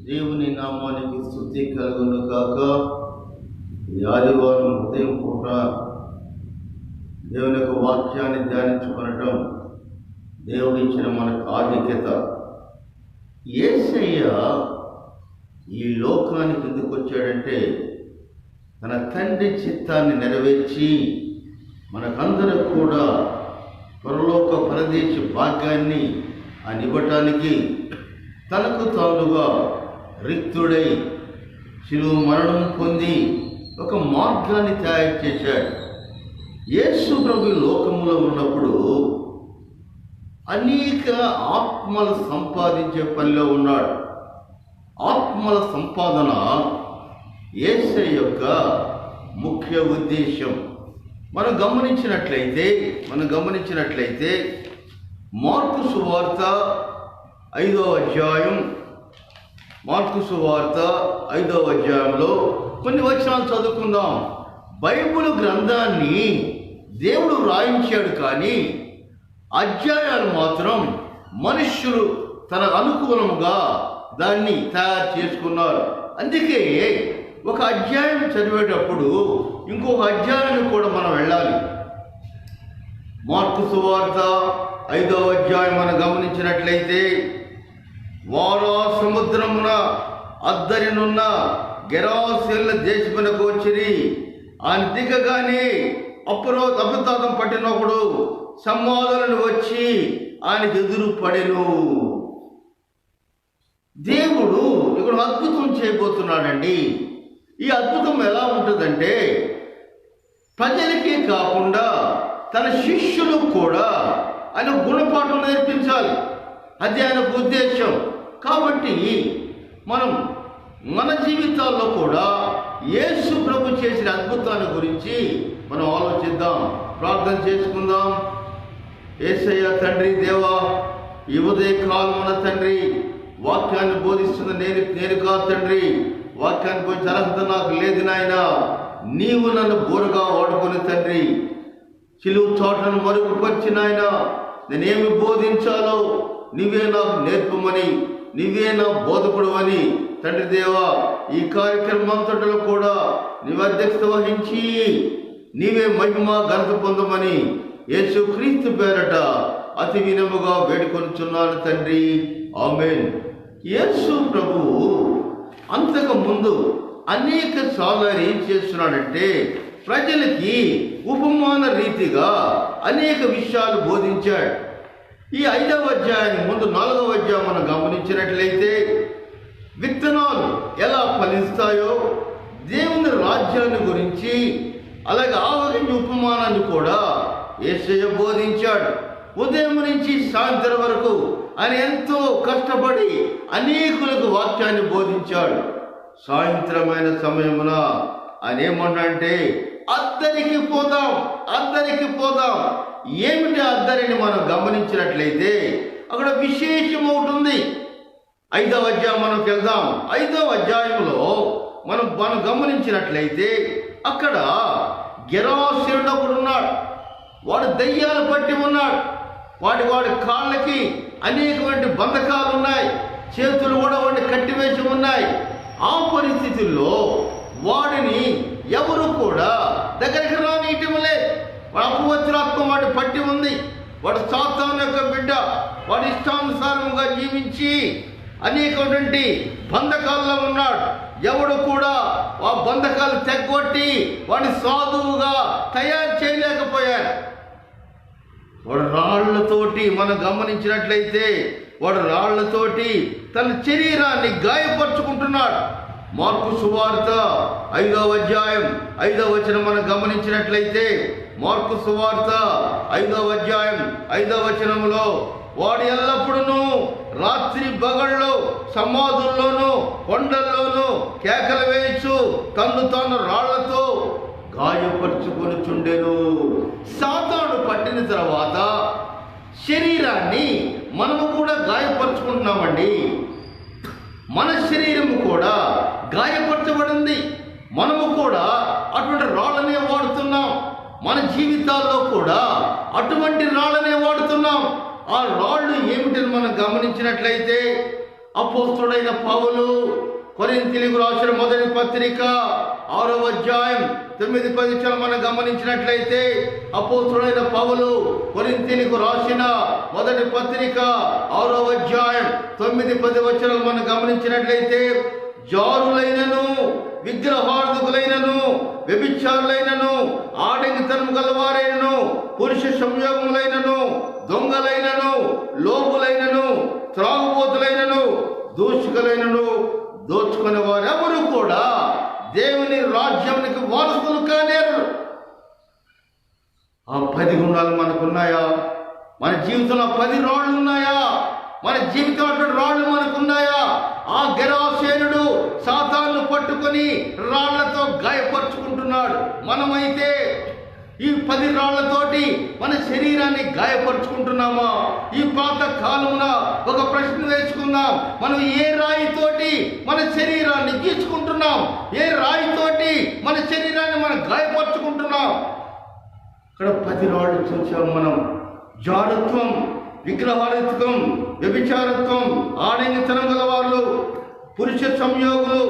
దేవుని నామానికి స్తుతి కలుగును గాక. ఈ ఆదివారం ఉదయం పూట దేవుని యొక్క వాక్యాన్ని ధ్యానించుకొనటం దేవుడిచ్చిన మనకు ఆధిక్యత. యేసయ్య ఈ లోకానికి ఎందుకు వచ్చాడంటే తన తండ్రి చిత్తాన్ని నెరవేర్చి మనకందరూ కూడా పరలోక పరదేశ భాగ్యాన్ని ఆయన ఇవ్వటానికి తనకు తానుగా రిక్తుడై శిలువ మరణం పొంది ఒక మార్గాన్ని తయారు చేశాడు. యేసు ప్రభు లోకంలో ఉన్నప్పుడు అనేక ఆత్మలు సంపాదించే పనిలో ఉన్నాడు. ఆత్మల సంపాదన యేసయ్య యొక్క ముఖ్య ఉద్దేశం. మనం గమనించినట్లయితే మార్కు సువార్త 5వ అధ్యాయం, మార్కు సువార్త 5వ అధ్యాయంలో కొన్ని వచనాలు చదువుకుందాం. బైబిల్ గ్రంథాన్ని దేవుడు వ్రాయించాడు, కానీ అధ్యాయాలు మాత్రం మనుష్యులు తన అనుకూలంగా దాన్ని తయారు చేసుకున్నారు. అందుకే ఒక అధ్యాయం చదివేటప్పుడు ఇంకొక అధ్యాయాన్ని కూడా మనం వెళ్ళాలి. మార్కు సువార్త 5వ అధ్యాయం మనం గమనించినట్లయితే, వారు సముద్రమున అద్దరినున్న గెరాసేనుల దేశమునకు వచ్చిరి. ఆయన దిగగానే అపరాధం పట్టినప్పుడు సమాధులను వచ్చి ఆయనకు ఎదురు పడెను. దేవుడు ఇక్కడ అద్భుతం చేయబోతున్నాడండి. ఈ అద్భుతం ఎలా ఉంటుందంటే, ప్రజలకే కాకుండా తన శిష్యులకు కూడా ఆయన గుణపాఠం నేర్పించాలి. అది ఆయన ఉద్దేశం. కాబట్టి మన జీవితాల్లో కూడా యేసు ప్రభు చేసిన అద్భుతాల గురించి మనం ఆలోచిద్దాం, ప్రార్థన చేసుకుందాం. యేసయ్య తండ్రి, దేవా, ఈ ఉదయకాలమున తండ్రి వాక్యాన్ని బోధిస్తున్న నేను కాదు తండ్రి. వాక్యాన్ని గురించి అర్హత నాకు లేదు నాయన. నీవు నన్ను బోరుగా వాడుకొని తండ్రి చిలువు చోటను మరుగుపరిచి నాయన నేనేమి బోధించాలో నీవే నాకు నేర్పమని, నీవే నా బోధకుడు అని తండ్రి దేవా, ఈ కార్యక్రమం అంతటిలో కూడా నీవు అధ్యక్షత వహించి నీవే మహిమ ఘనత పొందమని యేసు క్రీస్తు పేరట అతి వినముగా వేడుకొనుచున్నాను తండ్రి, ఆమేన్. యేసు ప్రభు అంతకు ముందు అనేక సార్లు ఏం చేస్తున్నాడంటే ప్రజలకి ఉపమాన రీతిగా అనేక విషయాలు బోధించాడు. ఈ 5వ అధ్యాయానికి ముందు 4వ అధ్యాయం మనం గమనించినట్లయితే విత్తనాలు ఎలా ఫలిస్తాయో దేవుని రాజ్యాన్ని గురించి, అలాగే ఆవగింజ ఉపమానాన్ని కూడా యేసయ్య బోధించాడు. ఉదయం నుంచి సాయంత్రం వరకు ఆయన ఎంతో కష్టపడి అనేకులకు వాక్యాన్ని బోధించాడు. సాయంత్రమైన సమయమున ఆయన ఏమన్నాడంటే అద్దరికి పోదాం. ఏమిటి అద్దరిని మనం గమనించినట్లయితే అక్కడ విశేషం ఒకటి ఉంది. 5వ అధ్యాయం మనకు వెళ్దాం. 5వ అధ్యాయంలో మనం గమనించినట్లయితే అక్కడ గెరాసేనుడు ఒకడు ఉన్నాడు. వాడు దయ్యాలు పట్టి ఉన్నాడు. వాడి కాళ్ళకి అనేకమైన బంధకాలు ఉన్నాయి, చేతులు కూడా వాడిని కట్టివేసి ఉన్నాయి. ఆ పరిస్థితుల్లో వాడిని ఎవరు కూడా దగ్గరికి రానియటంలే. వాడు అపవిత్రాత్మ వాడి పట్టి ఉంది. వాడు సాతాను యొక్క బిడ్డ. వాడి ఇష్టానుసారంగా జీవించి అనేకటువంటి బంధకాల్లో ఉన్నాడు. ఎవడు కూడా ఆ బంధకాలు తెగ్గొట్టి వాడిని సాధువుగా తయారు చేయలేకపోయాడు. వాడు రాళ్లతోటి మనం గమనించినట్లయితే వాడు రాళ్లతోటి తన శరీరాన్ని గాయపరుచుకుంటున్నాడు. మార్కు సువార్త 5వ అధ్యాయం 5వ వచనం మనం గమనించినట్లయితే మార్కు సువార్త 5వ అధ్యాయం 5వ వచనంలో వాడు ఎల్లప్పుడూ రాత్రి పగళ్ళు సమాధుల్లోనూ కొండల్లోనూ కేకలు వేయచ్చు తన్ను తాను రాళ్లతో గాయపరుచుకొని చుండెను. సాతాను పట్టిన తర్వాత శరీరాన్ని మనము కూడా గాయపరుచుకుంటున్నామండి. మన శరీరము కూడా గాయపరచబడింది. మనము కూడా అటువంటి రాళ్ళనే వాడుతున్నాం. మన జీవితాల్లో కూడా అటువంటి రాళ్ళనే వాడుతున్నాం. ఆ రాళ్ళు ఏమిటని మనం గమనించినట్లయితే అపోస్తలుడైన పౌలు కొరింథీయులకు రాసిన మొదటి పత్రిక 6వ అధ్యాయం 9-10 మనం గమనించినట్లయితే, అపోస్తలుడైన పౌలు కొరింథీయులకు రాసిన మొదటి పత్రిక 6వ అధ్యాయం 9-10 మనం గమనించినట్లయితే, జారులైనను, విగ్రహార్థకులైనను, వ్యభిచారులైనను, ఆడంగితనము గలవారైనను, పురుష సంయోగములైనను, దొంగలైనను, లోపులైనను, త్రాగుబోతులైనను, దూషకులైనను, దోచుకునే వారెవరు కూడా దేవుని రాజ్యానికి వారసులు కానేరు. ఆ 10 గుణాలు మనకున్నాయా? మన జీవితంలో 10 రాళ్ళు ఉన్నాయా? మన జీవితంలో రాళ్ళు మనకున్నాయా? ఆ గెరాసేనుడు సాతాను పట్టుకొని రాళ్లతో గాయపరుచుకుంటున్నాడు. మనమైతే ఈ 10 రాళ్లతోటి మన శరీరాన్ని గాయపరుచుకుంటున్నామా? ఈ పాత కాలమున ఒక ప్రశ్న వేసుకుందాం. మనం ఏ రాయితోటి మన శరీరాన్ని గీచుకుంటున్నాం? ఏ రాయితోటి మన శరీరాన్ని మనం గాయపరుచుకుంటున్నాం? ఇక్కడ 10 రాళ్ళు చూసాం మనం. జారత్వం, విగ్రహారత్వం, వ్యభిచారత్వం, ఆడంగితనం గలవాళ్ళు, పురుష సంయోగులు,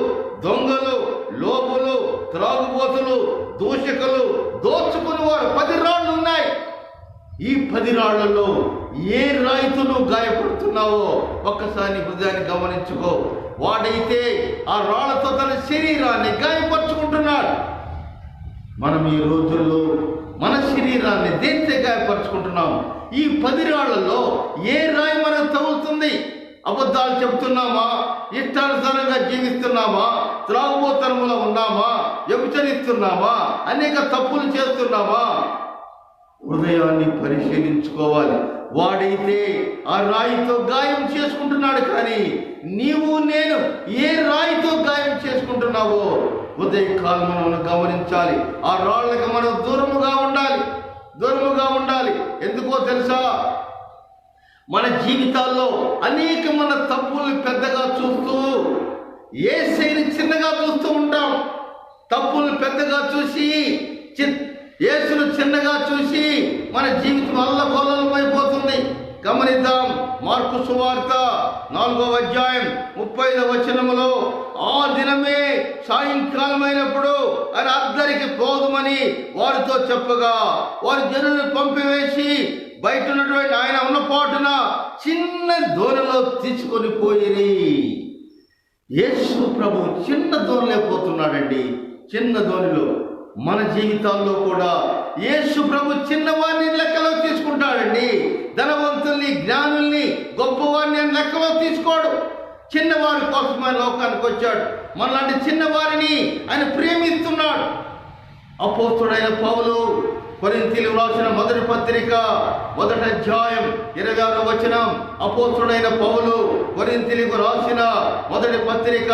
దొంగలు, లోపులు, త్రాగుబోతులు, దూషకులు, దోచుకుని వారు 10 రాళ్ళు ఉన్నాయి. ఈ 10 రాళ్లలో ఏ రాయితో నువ్వు గాయపడుతున్నావో ఒక్కసారి హృదయాన్ని గమనించుకో. వాడైతే ఆ రాళ్లతో తన శరీరాన్ని గాయపరుచుకుంటున్నాడు. మనం ఈ రోజుల్లో మన శరీరాన్ని దేనితో గాయపరుచుకుంటున్నాం? ఈ 10 రాళ్లలో ఏ రాయి మనం తగులుతుంది? అబద్ధాలు చెబుతున్నామా? ఇష్టానుసారంగా జీవిస్తున్నామా? త్రాగుబోతనములో ఉన్నామా? వ్యభిచరిస్తున్నామా? అనేక తప్పులు చేస్తున్నామా? హృదయాన్ని పరిశీలించుకోవాలి. వాడైతే ఆ రాయితో గాయం చేసుకుంటున్నాడు, కానీ నీవు నేను ఏ రాయితో గాయం చేసుకుంటున్నావో ఉదయకాలం మనం గమనించాలి. ఆ రాళ్ళకి మనం దూరముగా ఉండాలి. ఎందుకో తెలుసా? మన జీవితాల్లో అనేకమైన తప్పుల్ని పెద్దగా చూస్తూ యేసుని చిన్నగా చూస్తూ ఉంటాం. తప్పుల్ని పెద్దగా చూసి యేసును చిన్నగా చూసి మన జీవితం అల్లకొల్లమైపోతుంది. గమనిద్దాం. మార్కు సువార్త 4వ అధ్యాయం 30వ ఆ దినమే సాయంకాలమైనప్పుడు ఆయన అద్దరికి పోదుమని వారితో చెప్పగా, వారి జనులను పంపివేసి బయట ఉన్నటువంటి ఆయన ఉన్న పాటున చిన్న దోణిలో తీసుకొని పోయిరి. యేసు ప్రభు చిన్న దోణిలో పోతున్నాడండి. చిన్న దోణిలో మన జీవితాల్లో కూడా యేసు ప్రభు చిన్నవారిని లెక్కలో తీసుకుంటాడండి. ధనవంతుల్ని, జ్ఞానుల్ని, గొప్పవారిని ఆయన లెక్కలో తీసుకోడు. చిన్నవారి కోసమే లోకానికి వచ్చాడు. మనలాంటి చిన్నవారిని ఆయన ప్రేమిస్తున్నాడు. అపోస్తలుడైన పౌలు కొరింథీయులకు రాసిన మొదటి పత్రిక 1వ అధ్యాయం 26వ అపోస్తలుడైన పౌలు కొరింథీయులకు రాసిన మొదటి పత్రిక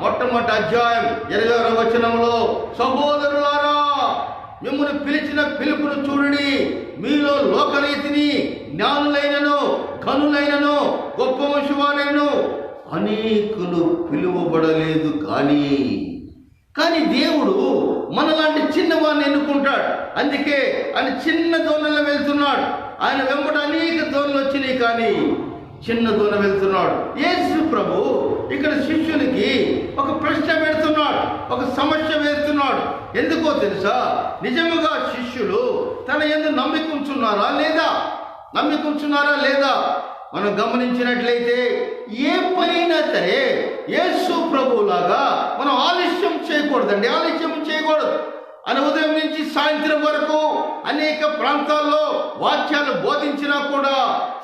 1వ అధ్యాయం 26వ సహోదరులారా, మిమ్మల్ని పిలిచిన పిలుపును చూడండి. మీలో లోకరీతిని జ్ఞానులైనను, ఘనులైనను, గొప్ప మనుషువారైనను అనేకులు పిలువబడలేదు. కానీ దేవుడు మనలాంటి చిన్నవాడిని ఎన్నుకుంటాడు. అందుకే ఆయన చిన్న దోణిలో వెళ్తున్నాడు. ఆయన వెంబడి అనేక దోణులు వచ్చినాయి, కానీ చిన్న దోణ వెళ్తున్నాడు. యేసు ప్రభు ఇక్కడ శిష్యులకి ఒక ప్రశ్న పెడుతున్నాడు, ఒక సమస్య వేస్తున్నాడు. ఎందుకో తెలుసా? నిజముగా శిష్యులు తన యందు నమ్మికుంటున్నారా లేదా? మనం గమనించినట్లయితే ఏ పనైనా సరే యేసు ప్రభువులాగా మనం ఆలస్యం చేయకూడదు. అని ఉదయం నుంచి సాయంత్రం వరకు అనేక ప్రాంతాల్లో వాక్యాలు బోధించినా కూడా,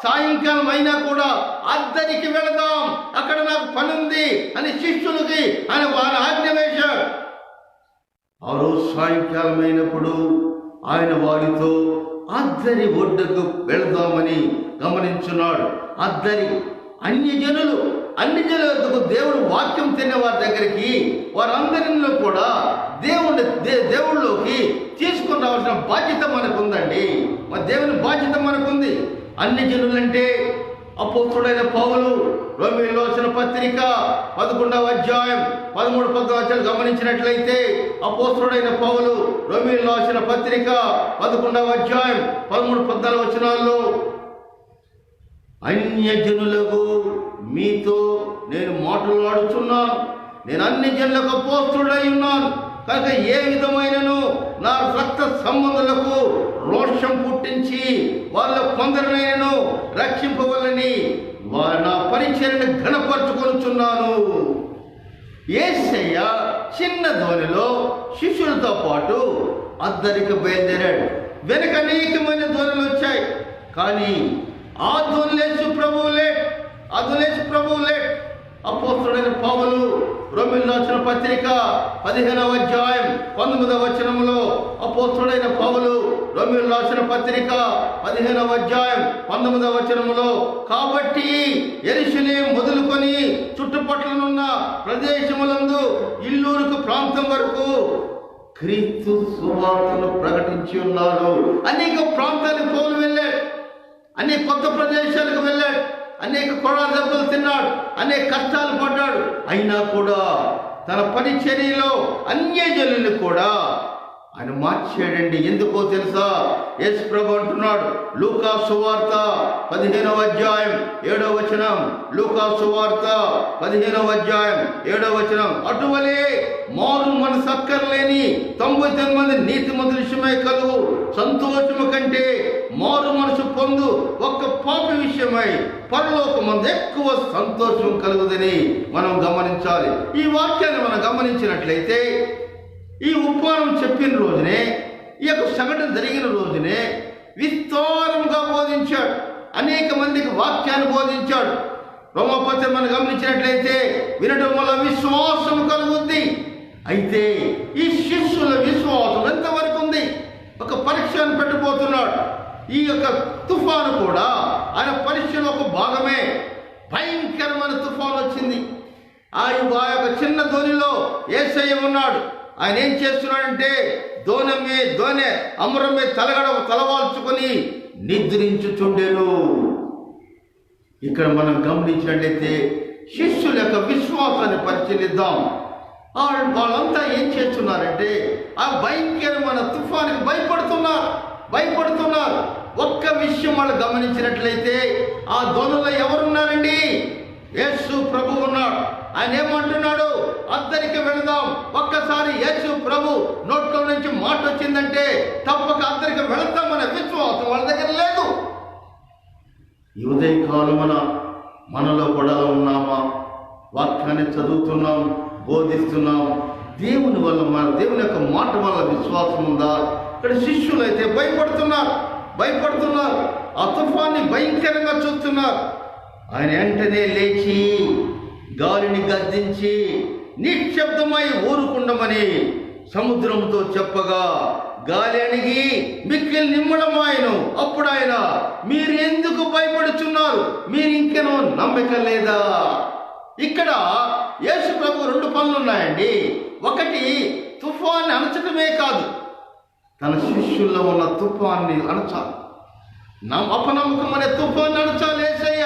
సాయంకాలం అయినా కూడా అద్దరికి వెళదాం, అక్కడ నాకు పని ఉంది అని శిష్యులకి ఆయన ఆజ్ఞ వేశాడు. ఆ రోజు సాయంకాలం అయినప్పుడు ఆయన వారితో అద్దరి ఒడ్డుకు వెళదామని గమనించున్నాడు. అద్దరి అన్ని జనులకు దేవుడు వాక్యం తినే వారి దగ్గరికి వారందరిలో కూడా దేవుళ్ళలోకి తీసుకుని రావాల్సిన బాధ్యత మనకుందండి. మన దేవుని బాధ్యత మనకుంది. అన్ని జనులంటే అపోస్తలుడైన పౌలు రోమీయులకు రాసిన పత్రిక 11వ అధ్యాయం 13-14 గమనించినట్లయితే, అపోస్తలుడైన పౌలు రోమీయులకు రాసిన పత్రిక 11వ అధ్యాయం 13-14 అన్యజనులకు మీతో నేను ఆడుచున్నాను. నేను అన్ని జనులకు అపోస్తలుడై ఉన్నాను కనుక ఏ విధమైనను నా రక్త సంబంధులకు రోషం పుట్టించి వాళ్ళ కొందరినైనను రక్షింపవలని నా పరిచర్యను ఘనపరచుకొనుచున్నాను. యేసయ్య చిన్న ధ్వనిలో శిష్యులతో పాటు అద్దరికి బయలుదేరాడు. వెనక అనేకమైన ధ్వనులు వచ్చాయి, కానీ ఆ ధ్వనులేసు ప్రభువులే. అపోస్తలుడైన పౌలు రోమీయులకు రాసిన పత్రిక 15వ అధ్యాయం 19వ వచనంలో అపోస్తలుడైన పౌలు రోమీయులకు రాసిన పత్రిక 15వ అధ్యాయం 19వ వచనంలో, కాబట్టి యెరూషలేము మొదలుకొని చుట్టుపక్కలనున్న ప్రదేశములందు ఇల్లూరుకు ప్రాంతం వరకు క్రీస్తు సువార్తను ప్రకటించి ఉన్నాడు. అనేక ప్రాంతాలకు పౌలు వెళ్ళాడు, అనేక కొత్త ప్రదేశాలకు వెళ్ళాడు, అనేక కొరడా దెబ్బలు తిన్నాడు, అనేక కష్టాలు పడ్డాడు. అయినా కూడా తన పరిచర్యలో అన్యజనులను కూడా ఆయన మార్చాడండి. ఎందుకో తెలుసా? యేసు ప్రభు అంటున్నాడు, లూకా సువార్త 15వ అధ్యాయం 7వ వచనం, లూకా సువార్త 15వ అధ్యాయం 7వ వచనం, అటువలే మారు మనసు అక్కర్లేని 99 మంది నీతిమంతుల విషయమై కలుగు సంతోషము కంటే మారు మనసు పొందు ఒక్క పాపి విషయమై పరలోకమందు ఎక్కువ సంతోషం కలుగుదని మనం గమనించాలి. ఈ వాక్యాన్ని మనం గమనించినట్లయితే ఈ ఉపమానం చెప్పిన రోజునే, ఈ యొక్క సంఘటన జరిగిన రోజునే విస్తారంగా బోధించాడు, అనేక మందికి వాక్యాన్ని బోధించాడు. రోమపత్రిక మనం గమనించినట్లయితే వినడం వల్ల విశ్వాసం కలుగుద్ది. అయితే ఈ శిష్యుల విశ్వాసం ఎంతవరకు ఉంది? ఒక పరీక్షను పెట్టబోతున్నాడు. ఈ యొక్క తుఫాను కూడా ఆయన పరీక్షలో ఒక భాగమే. భయంకరమైన తుఫాను వచ్చింది. ఆ యొక్క చిన్న ధోనిలో యేసయ్య ఉన్నాడు. ఆయన ఏం చేస్తున్నాడంటే దోనె అమరమే తలవాల్చుకొని నిద్రించుచుండెను. ఇక్కడ మనం గమనించినట్లయితే శిష్యుల యొక్క విశ్వాసాన్ని పరిశీలిద్దాం. వాళ్ళంతా ఏం చేస్తున్నారంటే ఆ భయంకరమైన తుఫానికి భయపడుతున్నారు. ఒక్క విషయం వాళ్ళు గమనించినట్లయితే ఆ దోణులో ఎవరున్నారండి? యేసు ప్రభు ఉన్నాడు. ఆయన ఏమంటున్నాడు? అద్దరికి వెళదాం. ఒక్కసారి యేసు ప్రభు నోట్లో నుంచి మాట వచ్చిందంటే తప్పక అద్దరికి వెళతామనే విశ్వాసం వాళ్ళ దగ్గర లేదు. ఈ ఉదయకాలమున మనలో కూడా ఉన్నామా? వాక్యాన్ని చదువుతున్నాం, బోధిస్తున్నాం. దేవుని వల్ల మన దేవుని యొక్క మాట వల్ల విశ్వాసం ఉందా? ఇక్కడ శిష్యులు అయితే భయపడుతున్నారు. ఆ తుఫాన్ని భయంకరంగా చూస్తున్నారు. ఆయన వెంటనే లేచి గాలిని గద్దించి నిశ్శబ్దమై ఊరుకుండమని సముద్రంతో చెప్పగా గాలి అణిగి మిక్కిలి నిమ్మడమాయను. అప్పుడు ఆయన, మీరు ఎందుకు భయపడుచున్నారు? మీరు ఇంకేనో నమ్మకం లేదా? ఇక్కడ యేసు ప్రభు 2 పనులు ఉన్నాయండి. ఒకటి, తుఫాన్ని అణచడమే కాదు, తన శిష్యుల్లో ఉన్న తుఫాన్ని అణచాలి. అపనమ్మకం అనే తుఫాన్ని అణచాలి యేసయ్య.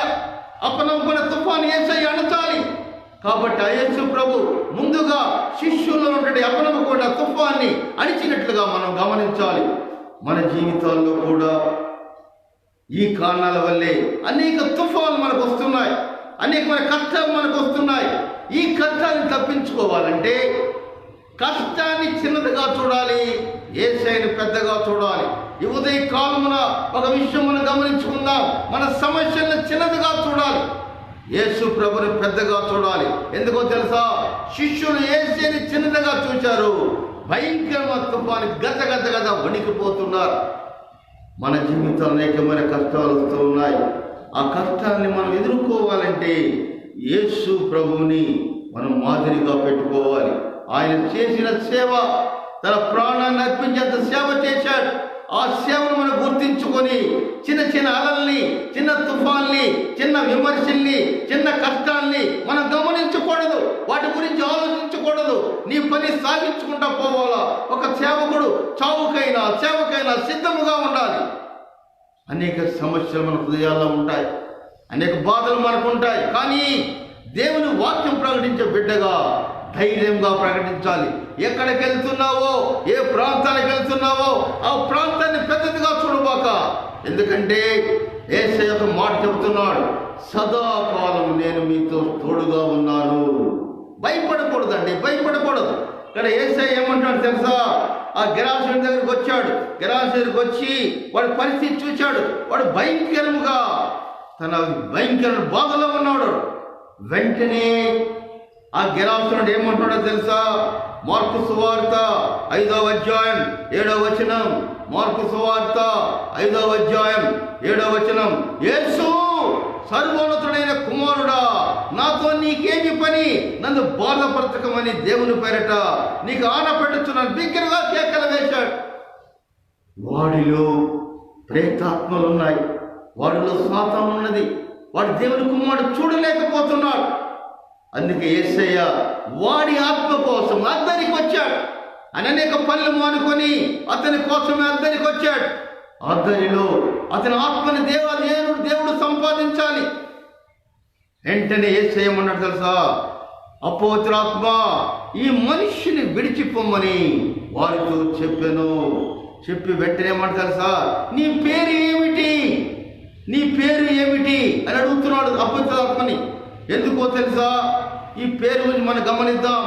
అపనమ్మకం తుఫాన్ని యేసయ్య అణచాలి. కాబట్టి ఆ యేసు ప్రభు ముందుగా శిష్యుల్లో ఉన్నటువంటి అపనమ్మకం తుఫాన్ని అణిచినట్లుగా మనం గమనించాలి. మన జీవితాల్లో కూడా ఈ కారణాల వల్లే అనేక తుఫాన్లు మనకు వస్తున్నాయి, అనేకమైన కష్టాలు మనకు వస్తున్నాయి. ఈ కష్టాన్ని తప్పించుకోవాలంటే కష్టాన్ని చిన్నదిగా చూడాలి, యేసయ్యను పెద్దగా చూడాలి. ఈ ఉదయ కాలమున ఒక విషయం మనం గమనించుకుందాం. మన సమస్యలను చిన్నదిగా చూడాలి, యేసు ప్రభుని పెద్దగా చూడాలి. ఎందుకో తెలుసా? శిష్యులు యేసుని చిన్నదిగా చూశారు, భయంకరమైన తుఫానికి గద వణికిపోతున్నారు. మన జీవితంలో అనేకమైన కష్టాలు వస్తూ ఉన్నాయి. ఆ కష్టాన్ని మనం ఎదుర్కోవాలంటే యేసు ప్రభువుని మనం మాదిరిగా పెట్టుకోవాలి. ఆయన చేసిన సేవ, తన ప్రాణాన్ని అర్పించేంత సేవ చేశాడు. ఆ సేవను మనం గుర్తించుకొని చిన్న అలల్ని, చిన్న తుఫాన్ని, చిన్న విమర్శల్ని, చిన్న కష్టాల్ని మనం గమనించకూడదు, వాటి గురించి ఆలోచించకూడదు. నీ పని సాగించుకుంటా పోవాలా. ఒక సేవకుడు సేవకైనా సిద్ధముగా ఉండాలి. అనేక సమస్యలు మన హృదయాల్లో ఉంటాయి, అనేక బాధలు మనకు ఉంటాయి. కానీ దేవుని వాక్యం ప్రకటించే బిడ్డగా ధైర్యంగా ప్రకటించాలి. ఎక్కడికి వెళ్తున్నావో, ఏ ప్రాంతానికి వెళ్తున్నావో ఆ ప్రాంతాన్ని పెద్దదిగా చూడబాక. ఎందుకంటే యేసయ్య ఒక మాట చెబుతున్నాడు, సదాకాలం నేను నేను మీతో తోడుగా ఉన్నాను. భయపడకూడదండి, భయపడకూడదు. ఇక్కడ యేసయ్య ఏమంటాడు తెలుసా? ఆ గెరాసేను దగ్గరికి వచ్చాడు. గెరాసేను దగ్గరికి వచ్చి వాడి పరిస్థితి చూశాడు. వాడు భయంకరముగా తన భయంకర బాధలో ఉన్నాడు. వెంటనే ఆ గెరాసేనుడు ఏమంటాడో తెలుసా? మార్కు సువార్త 5వ అధ్యాయం 7వ వచనం. మార్కు సువార్త 5వ అధ్యాయం 7వ వచనం. యేసు, సర్వోన్నతుడైన కుమారుడా, నాతో నీకేమి పని? నన్ను బాధపరచకమని దేవుని పేరట నీకు ఆనపెట్టుచున్నాను బిగ్గరగా కేకలు వేశాడు. వాడిలో ప్రేతాత్మలు ఉన్నాయి, వాడిలో సాతాను ఉన్నది. వాడు దేవుని కుమారుడు చూడలేకపోతున్నాడు. అందుకే యేసయ్య వాడి ఆత్మ కోసం అద్దరికి వచ్చాడు. అనేక పనులు మానుకొని అతని కోసమే అద్దరికి వచ్చాడు. అద్దరిలో అతని ఆత్మని దేవుడు సంపాదించాలి. వెంటనే యేసయ్య ఏమన్నాడు తెలుసా? అపవిత్రాత్మ, ఈ మనిషిని విడిచిపోమ్మని వారితో చెప్పాను. చెప్పి వెంటనే ఏమన్నాడు తెలుసా? నీ పేరు ఏమిటి? నీ పేరు ఏమిటి అని అడుగుతున్నాడు అపవిత్రాత్మని. ఎందుకో తెలుసా? ఈ పేరు గురించి మనం గమనిద్దాం.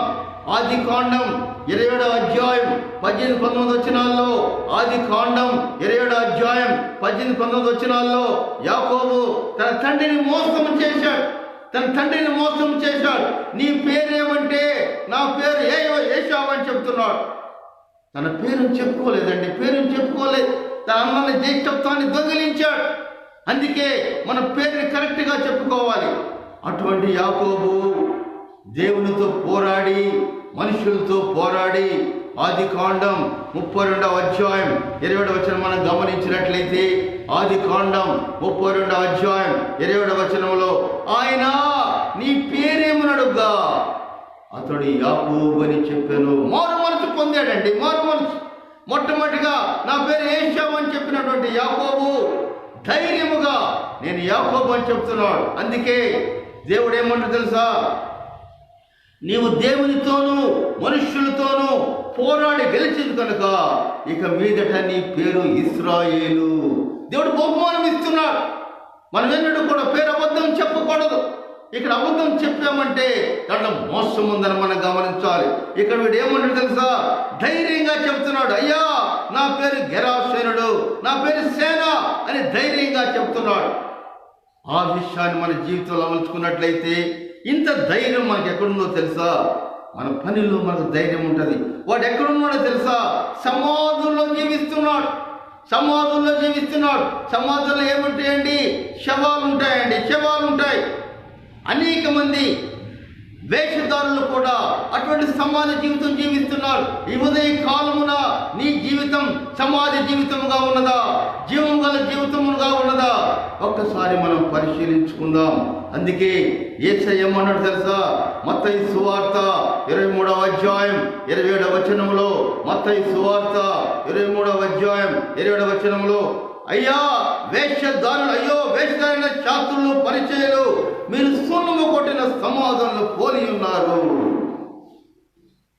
ఆది కాండం 27వ అధ్యాయం 18-19 వచనాల్లో, ఆది కాండం 27వ అధ్యాయం 18-19 వచనాల్లో యాకోబు తన తండ్రిని మోసం చేశాడు. నీ పేరేమంటే? నా పేరు ఏశావు అని చెప్తున్నాడు. తన పేరును చెప్పుకోలేదండి, పేరును చెప్పుకోలేదు. తన అన్నని జ్యేష్ఠత్వాన్ని దొంగిలించాడు. అందుకే మన పేరుని కరెక్ట్గా చెప్పుకోవాలి. అటువంటి యాకోబు దేవునితో పోరాడి, మనుషులతో పోరాడి, ఆది కాండం 32వ అధ్యాయం 20వ వచనం మనం గమనించినట్లయితే, ఆది కాండం 32వ అధ్యాయం 20వ వచనంలో ఆయన నీ పేరేమనడుగా అతడు యాకోబు అని చెప్పాను. మారు మనసు పొందాడండి, మారు మనసు. మొట్టమొదటిగా నా పేరు ఏశావు అని చెప్పినటువంటి యాకోబు ధైర్యముగా నేను యాకోబు అని చెప్తున్నాడు. అందుకే దేవుడు ఏమంటాడు తెలుసా? నీవు దేవునితోనూ మనుష్యులతోనూ పోరాడి గెలిచింది కనుక ఇక మీదట నీ పేరు ఇశ్రాయేలు. దేవుడు బహుమానం ఇస్తున్నాడు. మనం ఎన్నడూ కూడా పేరు అబద్ధం చెప్పకూడదు. ఇక్కడ అబద్ధం చెప్పామంటే దాంట్లో మోసం ఉందని మనం గమనించాలి. ఇక్కడ వీడు ఏమంటాడు తెలుసా? ధైర్యంగా చెప్తున్నాడు, అయ్యా నా పేరు గెరాసేనుడు, నా పేరు సేన అని ధైర్యంగా చెప్తున్నాడు. ఆ విషయాన్ని మన జీవితంలో అమలుచుకున్నట్లయితే ఇంత ధైర్యం మనకు ఎక్కడుందో తెలుసా? మన పనిలో మనకు ధైర్యం ఉంటుంది. వాడు ఎక్కడున్నాడో తెలుసా? సమాధుల్లో జీవిస్తున్నాడు. సమాధుల్లో ఏముంటాయండి? శవాలు ఉంటాయి. అనేక మంది వేషధారులు కూడా అటువంటి సమాధి జీవితం జీవిస్తున్నారు. ఈ ఉదయ కాలమున నీ జీవితం సమాధి జీవితముగా ఉన్నదా? జీవం గల జీవితముగా ఉన్నదా? ఒక్కసారి మనం పరిశీలించుకుందాం. అందుకే యేసయ్య ఏమన్నాడు తెలుసా? మత్తయి సువార్త 23వ అధ్యాయం 27వ వచనంలో, మత్తయి సువార్త 23వ అధ్యాయం 27వ వచనంలో, అయ్యో వేషధారులైన శాస్త్రులు, పరిచయులు, మీరు సున్నము కొట్టిన సమాధులను పోలి ఉన్నారు.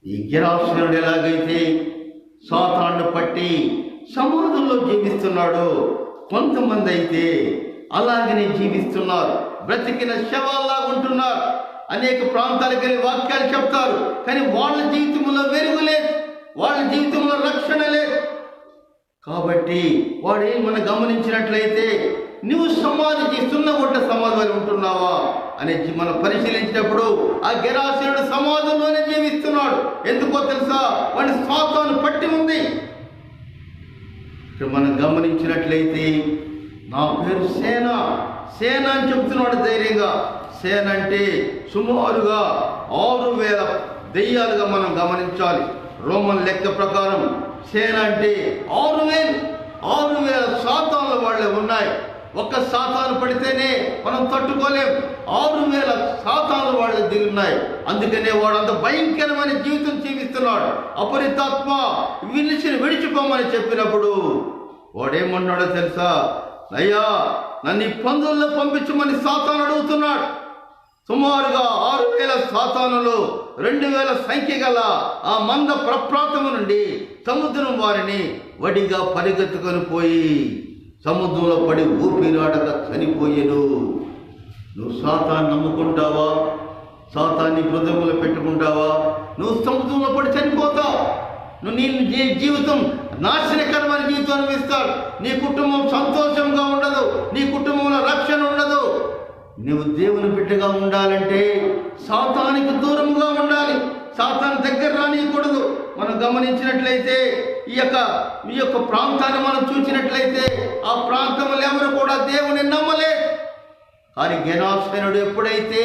ఈ గెరాసేనుడు ఎలాగైతే సాతాను పట్టి సమాధుల్లో జీవిస్తున్నాడో, కొంతమంది అయితే అలాగనే జీవిస్తున్నారు. బ్రతికిన శవాల్లాగా ఉంటున్నారు. అనేక ప్రాంతాలకు వెళ్ళి వాక్యాలు చెప్తారు, కానీ వాళ్ళ జీవితంలో వెలుగు లేదు, వాళ్ళ జీవితంలో రక్షణ లేదు. కాబట్టి వాడే మనం గమనించినట్లయితే నువ్వు సమాధి చేస్తున్న కొట్ట సమాధిలో ఉంటున్నావా అనేది మనం పరిశీలించినప్పుడు ఆ గెరాసేనుడు సమాధుల్లోనే జీవిస్తున్నాడు. ఎందుకో తెలుసా? వాడి సాతాను పట్టి ఉంది. మనం గమనించినట్లయితే నా పేరు సేన అని చెప్తున్నాడు ధైర్యంగా. సేన అంటే సుమారుగా 6000 దెయ్యాలుగా మనం గమనించాలి. రోమన్ లెక్క ప్రకారం సేన అంటే 6000 సాతానుల వాళ్ళే ఉన్నాయి. ఒక్క సాతాను పడితేనే మనం తట్టుకోలేం. 6000 సాతానుల వాళ్ళు దిగున్నాయి. అందుకనే వాడు అంత భయంకరమైన జీవితం జీవిస్తున్నాడు. అపరితాత్మ విడిచిపోమని చెప్పినప్పుడు వాడేమన్నాడో తెలుసా? అయ్యా నన్ను ఈ పందుల్లో పంపించమని సాతాను అడుగుతున్నాడు. సుమారుగా 6000 సాతానులు 2000 సంఖ్య గల ఆ మంద ప్రప్రాతము నుండి సముద్రం వారిని వడిగా పరిగెత్తుకొని పోయి సముద్రంలో పడి ఊపిరాడక చనిపోయేను. నువ్వు సాతాన్ని నమ్ముకుంటావా? సాతాన్ని హృదయంలో పెట్టుకుంటావా? నువ్వు సముద్రంలో పడి చనిపోతావు. నువ్వు నీ జీవితం నాశనకరమైన జీవితం అనిపిస్తాడు. నీ కుటుంబం సంతోషంగా ఉండదు, నీ కుటుంబంలో రక్షణ ఉండదు. నువ్వు దేవుని బిడ్డగా ఉండాలంటే సాతానికి దూరంగా ఉండాలి, సాతాను దగ్గర రానియకూడదు. మనం గమనించినట్లయితే ఈ యొక్క ప్రాంతాన్ని మనం చూసినట్లయితే ఆ ప్రాంతంలో ఎవరు కూడా దేవుని నమ్మలేదు. కానీ గెరాసేనుడు ఎప్పుడైతే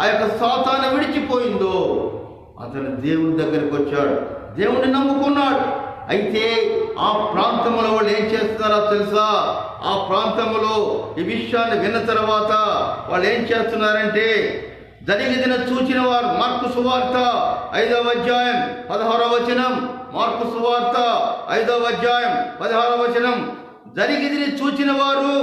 ఆ యొక్క సాతాను విడిచిపోయిందో అతను దేవుని దగ్గరికి వచ్చాడు, దేవుని నమ్ముకున్నాడు. అయితే ఆ ప్రాంతంలో వాళ్ళు ఏం చేస్తున్నారో తెలుసా? ఆ ప్రాంతంలో ఈ విషయాన్ని విన్న తర్వాత వాళ్ళు ఏం చేస్తున్నారంటే జరిగిన చూచిన వారు, మార్కు సువార్త 5వ అధ్యాయం 16వ వచనం, మార్కు సువార్త 5వ అధ్యాయం 16వ వచనం, జరిగిదిని చూచిన వారు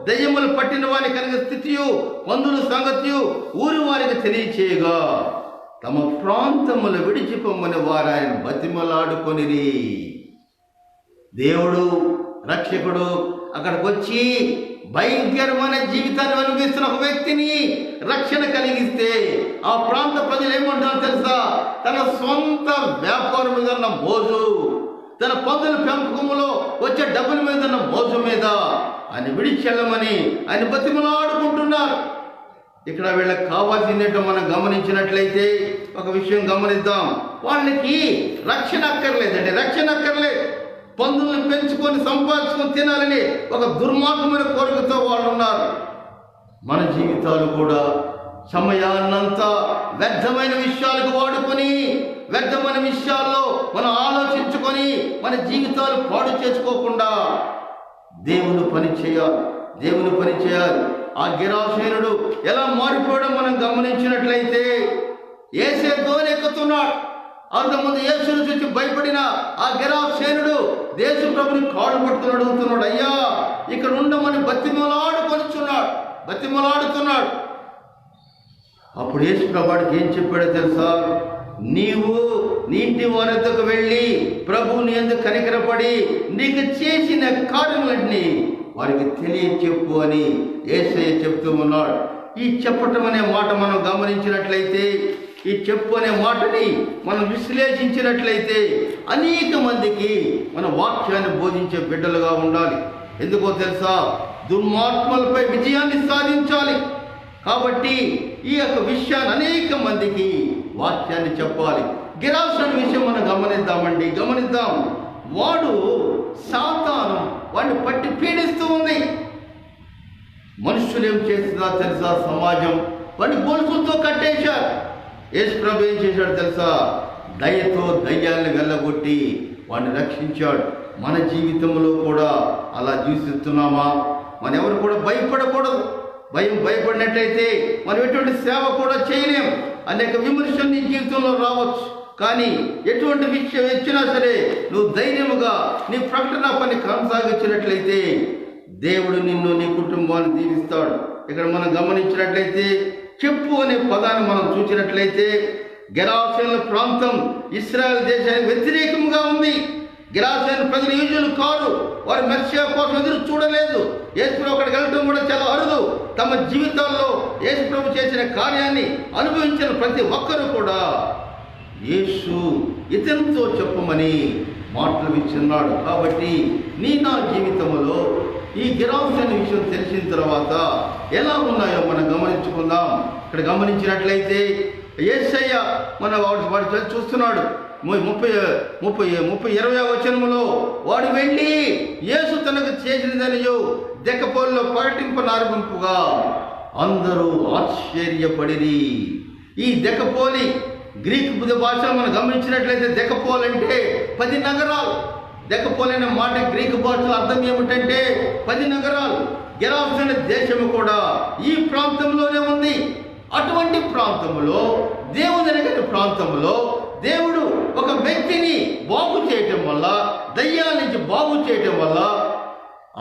దయ్యములు పట్టిన వారి కనుక స్థితియు మందుల సంగతియు ఊరి వారికి తెలియచేయగా తమ ప్రాంతములు విడిచిపోమని వారు ఆయన బతిమలాడుకొనిరి. దేవుడు రక్షకుడు అక్కడికి వచ్చి భయంకరమైన జీవితాన్ని అనుభవిస్తున్న ఒక వ్యక్తిని రక్షణ కలిగిస్తే ఆ ప్రాంత ప్రజలు ఏమంటారో తెలుసా? తన సొంత వ్యాపారం మీద ఉన్న మోజు, తన పందుల పెంపకంలో వచ్చే డబ్బుల మీద ఉన్న మోజు మీద ఆయన విడిచెళ్ళమని ఆయన బతిమలాడుకుంటున్నారు. ఇక్కడ వీళ్ళకి కావాల్సిందేంటో మనం గమనించినట్లయితే ఒక విషయం గమనిద్దాం. వాళ్ళకి రక్షణ అక్కర్లేదండి, రక్షణ అక్కర్లేదు. పందులను పెంచుకొని సంపాదించుకొని తినాలని ఒక దుర్మార్గమైన కోరికతో వాళ్ళు ఉన్నారు. మన జీవితాలు కూడా సమయాన్నంతా వ్యర్థమైన విషయాలకు వాడుకొని, వ్యర్థమైన విషయాల్లో మనం ఆలోచించుకొని మన జీవితాలు పాడు చేసుకోకుండా దేవుని పని చేయాలి, దేవుని పని చేయాలి. ఆ గెరాసేనుడు ఎలా మారిపోవడం మనం గమనించినట్లయితే యేసే దోనెక్కుతున్నాడు. అంతకుముందు యేసును చూసి భయపడిన ఆ గెరాసేనుడు దేశ ప్రభుని కాళ్ళు పట్టుకుని అడుగుతున్నాడు, అయ్యా ఇక్కడ ఉండమని బతిమలాడుతున్నాడు. అప్పుడు యేసు ప్రభువాడికి ఏం చెప్పాడో తెలుసా? నీవు నీ ఇంటి వారి వద్దకు వెళ్ళి ప్రభువుని ఎందుకు కనికరపడి నీకు చేసిన కార్యములన్నీ వారికి తెలియచెప్పు అని యేసయ్య చెప్తూ ఉన్నాడు. ఈ చెప్పటం అనే మాట మనం గమనించినట్లయితే, ఈ చెప్పు అనే మాటని మనం విశ్లేషించినట్లయితే అనేక మందికి మన వాక్యాన్ని బోధించే బిడ్డలుగా ఉండాలి. ఎందుకో తెలుసా? దుర్మార్గులపై విజయాన్ని సాధించాలి. కాబట్టి ఈ యొక్క విషయాన్ని అనేక మందికి వాక్యాన్ని చెప్పాలి. గెరాసేను విషయం మనం గమనిద్దాం. వాడు సాతాను వాడిని పట్టి పీడిస్తూ ఉంది. మనుషులు ఏం చేస్తుందో తెలుసా? సమాజం వాడిని గొలుసులతో కట్టేశారు. యేసు ప్రభు ఏం చేశాడు తెలుసా? దయతో దయ్యాలను వెళ్ళగొట్టి వాడిని రక్షించాడు. మన జీవితంలో కూడా అలా జీవిస్తున్నామా? మనం ఎవరు కూడా భయపడకూడదు. భయపడినట్లయితే మనం ఎటువంటి సేవ కూడా చేయలేం. అనేక విమర్శలు నీ జీవితంలో రావచ్చు. కానీ ఎటువంటి విషయం ఇచ్చినా సరే నువ్వు ధైర్యముగా నీ ప్రకటన పని కొనసాగించినట్లయితే దేవుడు నిన్ను, నీ కుటుంబాన్ని దీవిస్తాడు. ఇక్కడ మనం గమనించినట్లయితే చెప్పు అనే పదాన్ని మనం చూసినట్లయితే గెరాసేను ప్రాంతం ఇశ్రాయేలు దేశానికి వ్యతిరేకంగా ఉంది. గెరాసేను ప్రజలు యూజులు కారు, వారి మెస్సియా కోసం ఎదురు చూడలేదు. యేసుప్రభు అక్కడికి వెళ్ళటం కూడా చాలా అరుదు. తమ జీవితాల్లో యేసుప్రభు చేసిన కార్యాన్ని అనుభవించిన ప్రతి ఒక్కరూ కూడా యేసు ఇతనితో చెప్పమని మాటలు ఇచ్చున్నాడు. కాబట్టి నా జీవితంలో ఈ గెరాసేను విషయం తెలిసిన తర్వాత ఎలా ఉన్నాయో మనం గమనించుకుందాం. ఇక్కడ గమనించినట్లయితే యేసయ్య మన వాడు చూస్తున్నాడు. 20వ వచనములో వాడు వెళ్ళి యేసు తనకు చేసినదనియు దెకపోలిలో ప్రకటింపనారంభింపుగా అందరూ ఆశ్చర్యపడిరి. ఈ దెకపోలి గ్రీక్ భాషలో మనం గమనించినట్లయితే దెకపోలి అంటే 10 నగరాలు. దెకపోలి అనే మాట గ్రీకు భాషలో అర్థం ఏమిటంటే 10 నగరాలు. గెరాసేను దేశము కూడా ఈ ప్రాంతంలోనే ఉంది. అటువంటి ప్రాంతంలో, దేవుని ప్రాంతంలో దేవుడు ఒక వ్యక్తిని బాగు చేయటం వల్ల, దయ్యాల నుంచి బాగు చేయటం వల్ల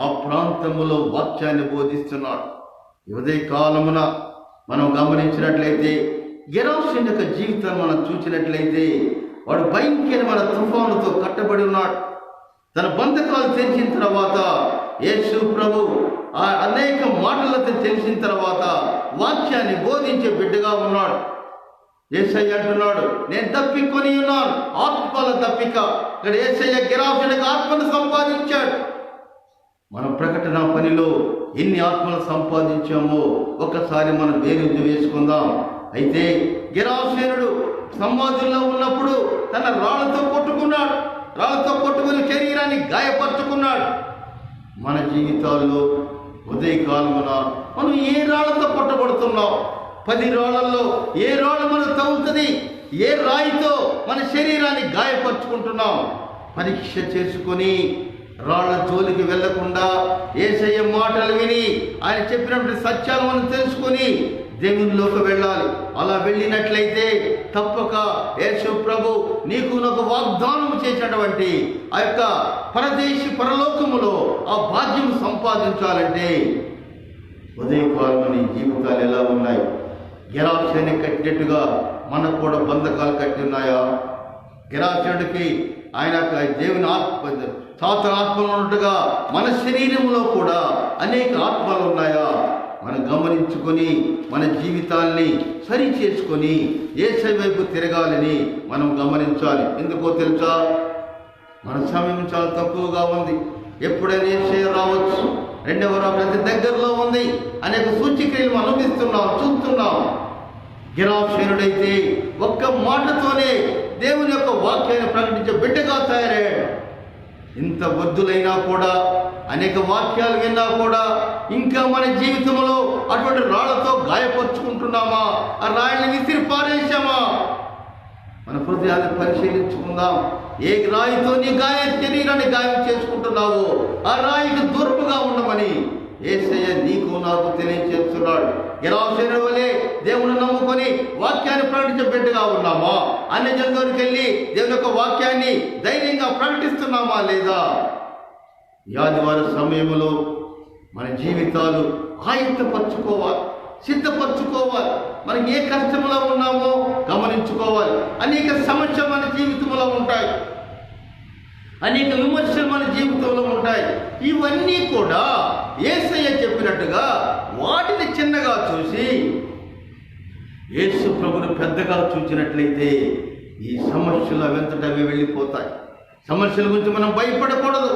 ఆ ప్రాంతంలో వాక్యాన్ని బోధిస్తున్నాడు. ఉదయ కాలమున మనం గమనించినట్లయితే గెరాసేను యొక్క జీవితాన్ని మనం చూసినట్లయితే వాడు భయంకరమైన తుఫానుతో కట్టబడి ఉన్నాడు. తన బంధకాలు తెరిచిన తర్వాత యేసు ప్రభు అనేక మాటలతో తెలిసిన తర్వాత వాక్యాన్ని బోధించే బిడ్డగా ఉన్నాడు. యేసయ్య అంటున్నాడు, నేను తప్పికొని ఉన్నాను, ఆత్మల తప్పిక. ఇక్కడ యేసయ్య గిరాసుడికి ఆత్మను సంపాదించాడు. మనం ప్రకటన పనిలో ఎన్ని ఆత్మలు సంపాదించామో ఒకసారి మనం బేరీజు వేసుకుందాం. అయితే గిరాసేనుడు సమాధుల్లో ఉన్నప్పుడు తన రాళ్లతో కొట్టుకున్నాడు. రాళ్లతో కొట్టుకుని శరీరాన్ని గాయపరుచుకున్నాడు. మన జీవితాల్లో ఉదయకాలమున మనం ఏ రాళ్లతో కొట్టబడుతున్నాం? 10 రాళ్లలో ఏ రాళ్ళు మనకు తగులుతుంది? ఏ రాయితో మన శరీరాన్ని గాయపరుచుకుంటున్నాం? పరీక్ష చేసుకొని రాళ్ల జోలికి వెళ్లకుండా యేసయ్య మాటలు విని ఆయన చెప్పినటువంటి సత్యాలు మనం తెలుసుకొని దేవునిలోకి వెళ్ళాలి. అలా వెళ్ళినట్లయితే తప్పక యేసు ప్రభు నీకు నాకు వాగ్దానం చేసినటువంటి ఆ యొక్క పరలోకములో ఆ భాగ్యం సంపాదించాలంటే ఉదయకాలం నీ జీవితాలు ఎలా ఉన్నాయి? గిరాసేని కట్టినట్టుగా మనకు కూడా బంధకాలు కట్టి ఉన్నాయా? గిరాసేనుడికి ఆయన దేవుని ఆత్మ సాతాను ఆత్మలు ఉన్నట్టుగా మన శరీరంలో కూడా అనేక ఆత్మలు ఉన్నాయా? మనం గమనించుకొని మన జీవితాల్ని సరి చేసుకొని యేసయ్య వైపు తిరగాలని మనం గమనించాలి. ఎందుకో తెలుసా? మన సమయం చాలా తక్కువగా ఉంది. ఎప్పుడైనా యేసయ్య రావచ్చు, రెండవ రాకడ దగ్గరలో ఉంది. అనేక సూచిక్రియలు మనం చూస్తున్నాం. గిరాసేనుడైతే ఒక్క మాటతోనే దేవుని యొక్క వాక్యాన్ని ప్రకటించే బిడ్డగా తయారయ్యాడు. ఇంత వద్దులైనా కూడా, అనేక వాక్యాలు విన్నా కూడా ఇంకా మన జీవితంలో అటువంటి రాళ్లతో గాయపరుచుకుంటున్నామా? ఆ రాయిని విసిరి పారేశామా? మన హృదయాన్ని పరిశీలించుకుందాం. ఏ రాయితో నీ శరీరాన్ని గాయం చేసుకుంటున్నావో ఆ రాయికి దూరముగా ఉండమని యేసయ్య నీకు నాకు తెలియజేస్తున్నాడు. గిరాసేనుడి వలె దేవుని నమ్ముకొని వాక్యాన్ని ప్రకటించే బిడ్డగా ఉన్నామా? అన్ని జనులకు వెళ్ళి దేవుని యొక్క వాక్యాన్ని ధైర్యంగా ప్రకటిస్తున్నామా లేదా? ఈ ఆదివారం సమయంలో మన జీవితాలు ఆయుత్తపరచుకోవాలి, సిద్ధపరచుకోవాలి. మనం ఏ కష్టంలో ఉన్నామో గమనించుకోవాలి. అనేక సమస్యలు మన జీవితంలో ఉంటాయి, అనేక విమర్శలు మన జీవితంలో ఉంటాయి. ఇవన్నీ కూడా యేసయ్య చెప్పినట్టుగా వాటిని చిన్నగా చూసి యేసు ప్రభుని పెద్దగా చూసినట్లయితే ఈ సమస్యలు వెంటనే వెళ్ళిపోతాయి. సమస్యల గురించి మనం భయపడకూడదు,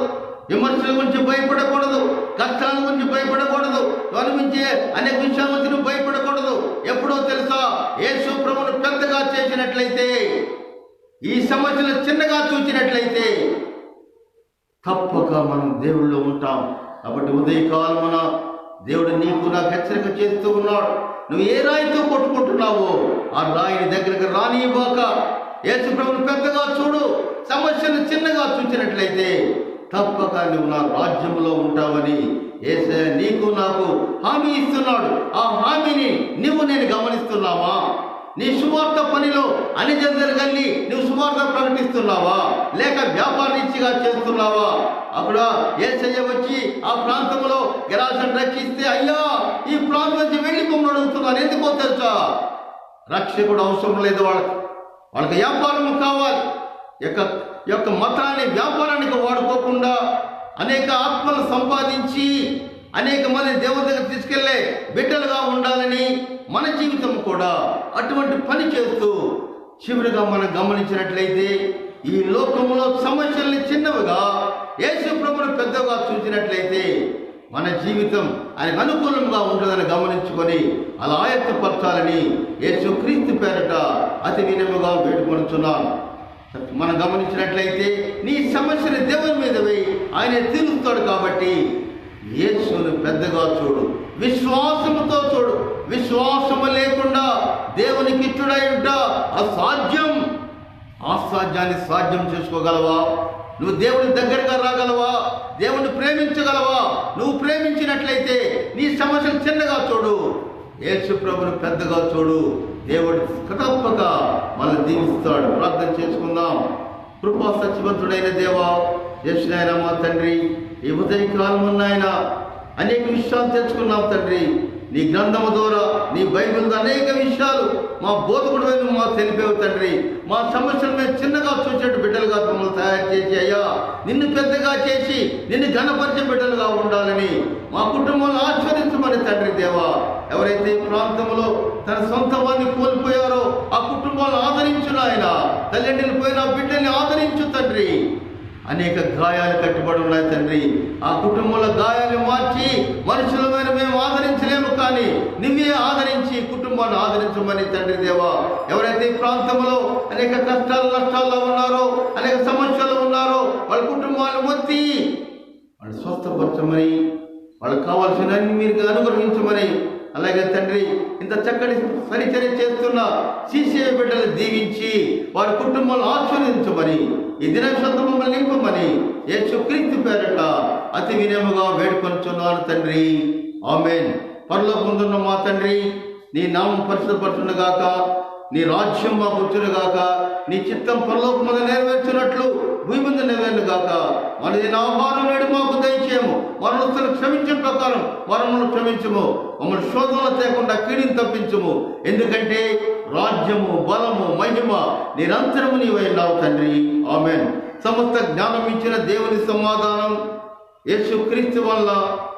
విమర్శల గురించి భయపడకూడదు, కష్టాల గురించి భయపడకూడదు, అనుభవించే అనేక విషయాల గురించి నువ్వు భయపడకూడదు. ఎప్పుడో తెలుసా? యేసు ప్రభుని పెద్దగా చేసినట్లయితే, ఈ సమస్యలు చిన్నగా చూసినట్లయితే తప్పక మనం దేవుళ్ళో ఉంటాం. కాబట్టి ఉదయకాలమున దేవుడు నీకు నాకు హెచ్చరిక చేస్తూ ఉన్నాడు. నువ్వు ఏ రాయితో కొట్టుకుంటున్నావో ఆ రాయిని దగ్గరకు రానివ్వక యేసు ప్రభుని పెద్దగా చూడు. సమస్యను చిన్నగా చూసినట్లయితే తప్పక నువ్వు నా రాజ్యంలో ఉంటావని యేసయ్య నీకు నాకు హామీ ఇస్తున్నాడు. ఆ హామీని నేను గమనిస్తున్నావా? నీ సువార్త పనిలో అన్ని జనులకు వెళ్ళి నువ్వు సువార్త ప్రకటిస్తున్నావా? లేక వ్యాపార రీతిగా చేస్తున్నావా? అక్కడ యేసయ్య వచ్చి ఆ ప్రాంతంలో గిరాసుని రక్షిస్తే, అయ్యా ఈ ప్రాంతం నుంచి వెళ్ళిపోమని అడుగుతున్నాను. ఎందుకో తెలుసా? రక్షకుడు అవసరం లేదు వాళ్ళకి వ్యాపారం కావాలి. యొక్క మతాన్ని వ్యాపారానికి వాడుకోకుండా అనేక ఆత్మలు సంపాదించి అనేక మంది దేవుని దగ్గర తీసుకెళ్లే బిడ్డలుగా ఉండాలని మన జీవితం కూడా అటువంటి పని చేస్తూ చివరిగా మనం గమనించినట్లయితే ఈ లోకంలో సమస్యల్ని చిన్నవిగా యేసు ప్రభువును పెద్దగా చూసినట్లయితే మన జీవితం ఆయనకు అనుకూలంగా ఉంటుందని గమనించుకొని అలా ఆయత్తపరచాలని యేసు క్రీస్తు పేరట అతి వినముగా వేడుకొనుచున్నాను. మనం గమనించినట్లయితే నీ సమస్యని దేవుని మీద వేయి, ఆయన తీరుస్తాడు. కాబట్టి యేసుని పెద్దగా చూడు, విశ్వాసముతో చూడు. విశ్వాసము లేకుండా దేవునికి ఇష్టడై ఉంటా అసాధ్యం. అసాధ్యాన్ని సాధ్యం చేసుకోగలవా? నువ్వు దేవుని దగ్గరగా రాగలవా? దేవుని ప్రేమించగలవా? నువ్వు ప్రేమించినట్లయితే నీ సమస్యలు చిన్నగా చూడు, యేసు ప్రభుని పెద్దగా చూడు. దేవుడు తప్పక మనల్ని దీవిస్తాడు. ప్రార్థన చేసుకుందాం. కృపా సత్యవంతుడైన దేవా, యేసునాయన మా తండ్రి, ఈ ఉదయకాలం ఉన్నాయన అనేక విషయాలు తెలుసుకున్నాం తండ్రి. నీ గ్రంథము ద్వారా, నీ బైబిల్ అనేక విషయాలు మా బోధకుడు మాకు తెలిపేవు తండ్రి. మా సమస్యలు మేము చిన్నగా చూసేట్టు బిడ్డలుగా మమ్మల్ని తయారు చేసి అయ్యా నిన్ను పెద్దగా చేసి నిన్ను ఘనపరిచే బిడ్డలుగా ఉండాలని మా కుటుంబంలో ఆస్వాదించమని తండ్రి దేవా. ఎవరైతే ఈ ప్రాంతంలో తన సొంత వారిని కోల్పోయారో ఆ కుటుంబాలను ఆదరించు నాయన. తల్లిదండ్రులు పోయిన బిడ్డల్ని ఆదరించు తండ్రి. అనేక గాయాలు కట్టుబడి ఉన్నాయి తండ్రి. ఆ కుటుంబంలో గాయాలు మార్చి మనుషులమైన మేము ఆదరించలేము, కానీ నువ్వే ఆదరించి కుటుంబాన్ని ఆదరించమని తండ్రి దేవా. ఎవరైతే ఈ ప్రాంతంలో అనేక కష్టాలు నష్టాల్లో ఉన్నారో, అనేక సమస్యలు ఉన్నారో వాళ్ళ కుటుంబాన్ని మొత్తి వాళ్ళు స్వస్థపరచమని, వాళ్ళకి కావాల్సిన మీరు అనుగ్రహించమని, అలాగే తండ్రి ఇంత చక్కటి పరిచర్య చేస్తున్న సీసీఐ బిడ్డలు దీవించి వారి కుటుంబాలను ఆశీర్వదించమని, ఈ దినశంత మమ్మల్ని నింపమని యేసుక్రీస్తు పేరట అతి వినయముగా వేడుకొనుచున్నాను తండ్రి. ఆమేన్. పరలోకమందున్న మా తండ్రి, నీ నామం పరిశుద్ధపరచునుగాక, నీ రాజ్యం మాకు వచ్చునుగాక, నీ చిత్తం పరలోకమందు నెరవేర్చినట్లు భూమి మీద నెరవేరునుగాక. మనది నా ఆహారం నేడు మాకు దయచేయము, మరణస్తులను క్షమించిన ప్రకారం మరణములను క్షమించము, మమ్మల్ని శోధనలు తేకుండా కీడిని తప్పించము. ఎందుకంటే రాజ్యము, బలము, మహిమ నిరంతరము నీవైనావు తండ్రి. ఆమేన్. సమస్త జ్ఞానం ఇచ్చిన దేవుని సమాధానం యేసుక్రీస్తు వల్ల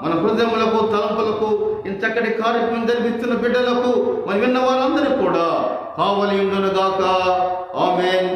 మన హృదయములకు, తలంపులకు, ఇంత చక్కటి కార్యక్రమం జరిపిస్తున్న బిడ్డలకు, మనం విన్న వారందరూ కూడా కావలి ఉండునుగాక. ఆమేన్.